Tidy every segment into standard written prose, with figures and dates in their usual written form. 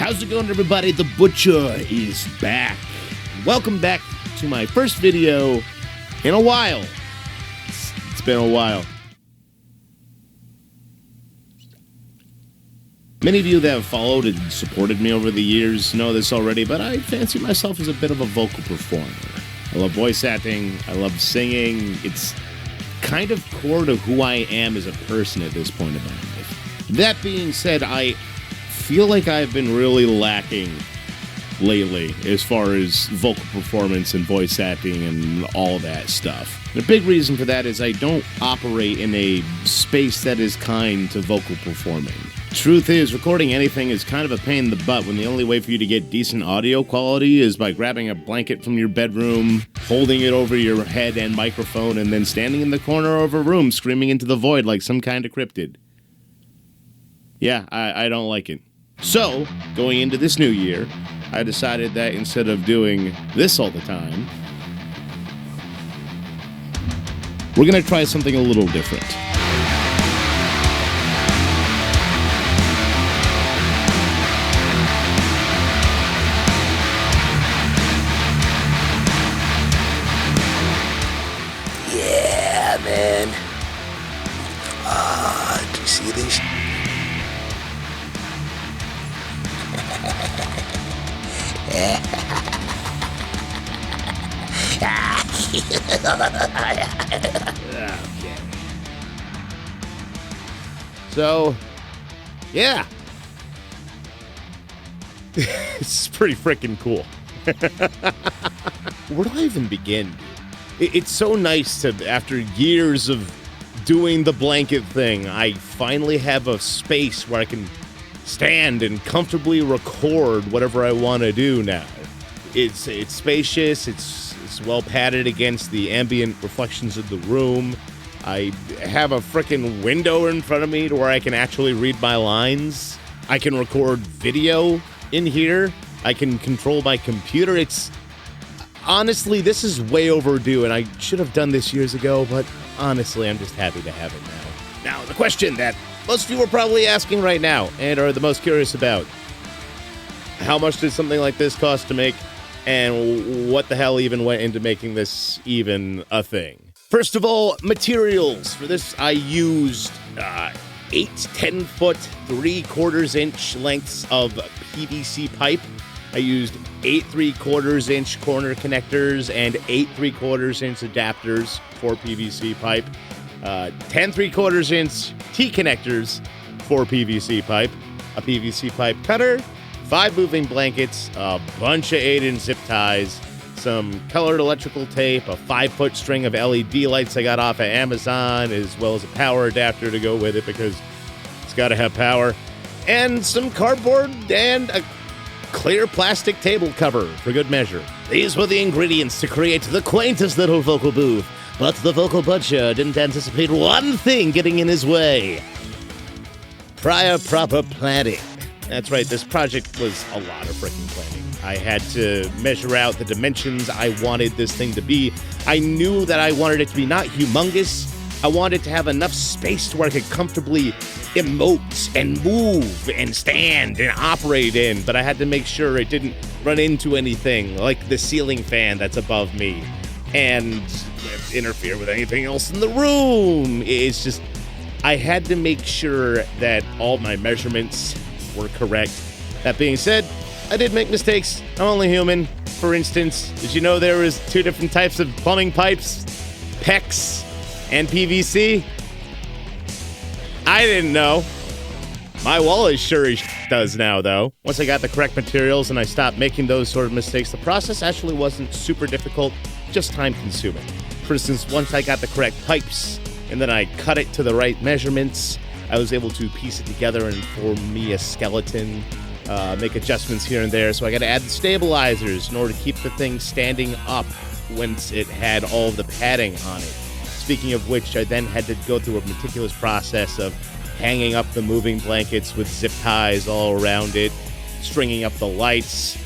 How's it going, everybody? The Butcher is back. Welcome back to my first video in a while. It's been a while. Many of you that have followed and supported me over the years know this already, but I fancy myself as a bit of a vocal performer. I love voice acting. I love singing. It's kind of core to who I am as a person at this point in my life. That being said, I feel like I've been really lacking lately as far as vocal performance and voice acting and all that stuff. The big reason for that is I don't operate in a space that is kind to vocal performing. Truth is, recording anything is kind of a pain in the butt when the only way for you to get decent audio quality is by grabbing a blanket from your bedroom, holding it over your head and microphone, and then standing in the corner of a room screaming into the void like some kind of cryptid. Yeah, I don't like it. So, going into this new year, I decided that instead of doing this all the time, we're going to try something a little different. Yeah, man. Do you see this? Okay. So, yeah. It's pretty freaking cool. Where do I even begin, dude? It's so nice to, after years of doing the blanket thing, I finally have a space where I can stand and comfortably record whatever I want to do now. It's spacious, it's well padded against the ambient reflections of the room. I have a freaking window in front of me to where I can actually read my lines. I can record video in here. I can control my computer. Honestly, this is way overdue, and I should have done this years ago, but honestly, I'm just happy to have it now. Now, the question that most of you are probably asking right now and are the most curious about: how much did something like this cost to make, and what the hell even went into making this even a thing? First of all, materials. For this, I used 8 10-foot 3/4 inch lengths of PVC pipe. I used 8 3/4 inch corner connectors and 8 3/4 inch adapters for PVC pipe. 10 3/4 inch T-connectors for PVC pipe, a PVC pipe cutter, 5 moving blankets, a bunch of 8-inch zip ties, some colored electrical tape, a 5-foot string of LED lights I got off of Amazon, as well as a power adapter to go with it because it's got to have power, and some cardboard and a clear plastic table cover for good measure. These were the ingredients to create the quaintest little vocal booth. But the vocal butcher didn't anticipate one thing getting in his way: prior proper planning. That's right, this project was a lot of freaking planning. I had to measure out the dimensions I wanted this thing to be. I knew that I wanted it to be not humongous. I wanted to have enough space to where I could comfortably emote and move and stand and operate in, but I had to make sure it didn't run into anything like the ceiling fan that's above me and interfere with anything else in the room. It's just, I had to make sure that all my measurements were correct. That being said, I did make mistakes. I'm only human. For instance, did you know there was 2 different types of plumbing pipes? PEX and PVC? I didn't know. My wallet sure as does now, though. Once I got the correct materials and I stopped making those sort of mistakes, the process actually wasn't super difficult, just time-consuming. For instance, once I got the correct pipes and then I cut it to the right measurements, I was able to piece it together and form me a skeleton, make adjustments here and there. So I got to add the stabilizers in order to keep the thing standing up once it had all of the padding on it. Speaking of which, I then had to go through a meticulous process of hanging up the moving blankets with zip ties all around it, stringing up the lights,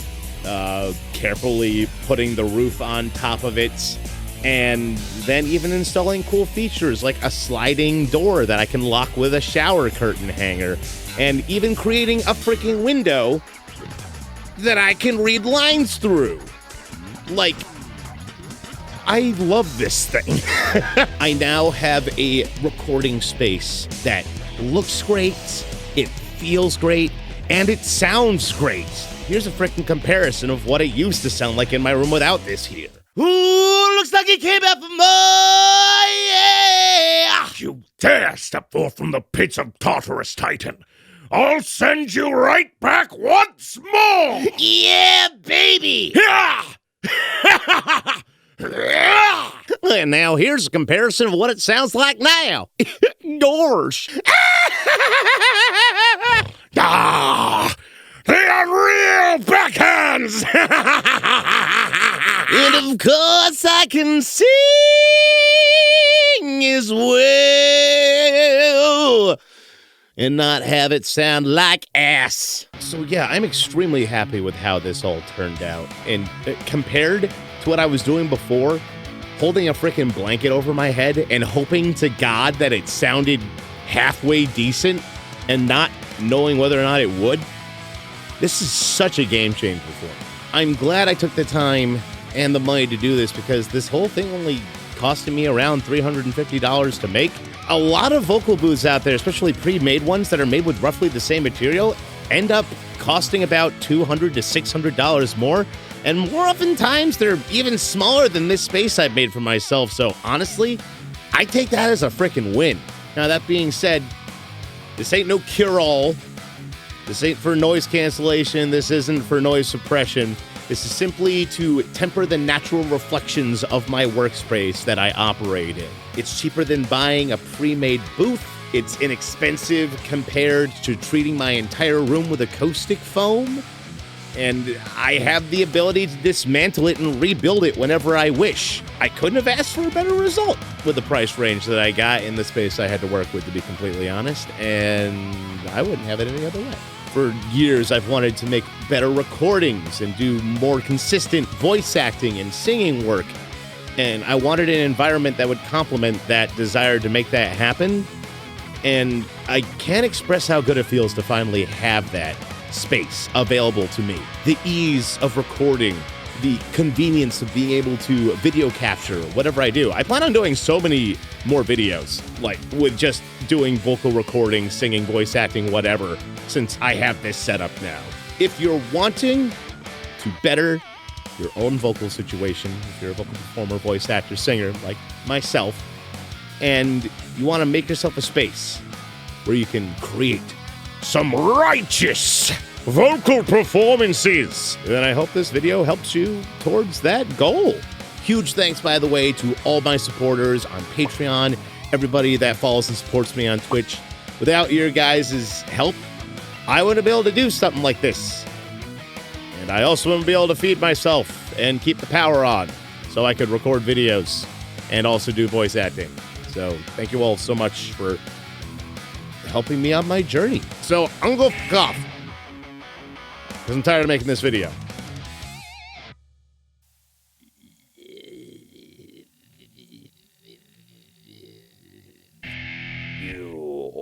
carefully putting the roof on top of it, and then even installing cool features like a sliding door that I can lock with a shower curtain hanger, and even creating a freaking window that I can read lines through. Like, I love this thing. I now have a recording space that looks great, it feels great, and it sounds great. Here's a freaking comparison of what it used to sound like in my room without this here. Ooh, looks like he came out for more, yeah! You dare step forth from the pits of Tartarus, Titan. I'll send you right back once more! Yeah, baby! Yeah! And now here's a comparison of what it sounds like now. Yours. Ah! The unreal backhands! And of course I can sing as well and not have it sound like ass. So yeah, I'm extremely happy with how this all turned out. And compared to what I was doing before, holding a freaking blanket over my head and hoping to God that it sounded halfway decent and not knowing whether or not it would, this is such a game changer for me. I'm glad I took the time and the money to do this because this whole thing only costed me around $350 to make. A lot of vocal booths out there, especially pre-made ones that are made with roughly the same material, end up costing about $200 to $600 more. And more oftentimes, they're even smaller than this space I've made for myself. So honestly, I take that as a freaking win. Now, that being said, this ain't no cure-all. This ain't for noise cancellation. This isn't for noise suppression. This is simply to temper the natural reflections of my workspace that I operate in. It's cheaper than buying a pre-made booth. It's inexpensive compared to treating my entire room with acoustic foam. And I have the ability to dismantle it and rebuild it whenever I wish. I couldn't have asked for a better result with the price range that I got in the space I had to work with, to be completely honest, and I wouldn't have it any other way. For years, I've wanted to make better recordings and do more consistent voice acting and singing work, and I wanted an environment that would complement that desire to make that happen, and I can't express how good it feels to finally have that space available to me. The ease of recording, the convenience of being able to video capture whatever I do. I plan on doing so many more videos, like with just doing vocal recording, singing, voice acting, whatever, since I have this set up now. If you're wanting to better your own vocal situation, if you're a vocal performer, voice actor, singer like myself, and you want to make yourself a space where you can create Some righteous vocal performances. then I hope this video helps you towards that goal. Huge thanks, by the way, to all my supporters on Patreon, everybody that follows and supports me on Twitch. Without your guys' help, I wouldn't be able to do something like this. And I also wouldn't be able to feed myself and keep the power on so I could record videos and also do voice acting. So thank you all so much for helping me on my journey. So I'm gonna go f*** off because I'm tired of making this video. You.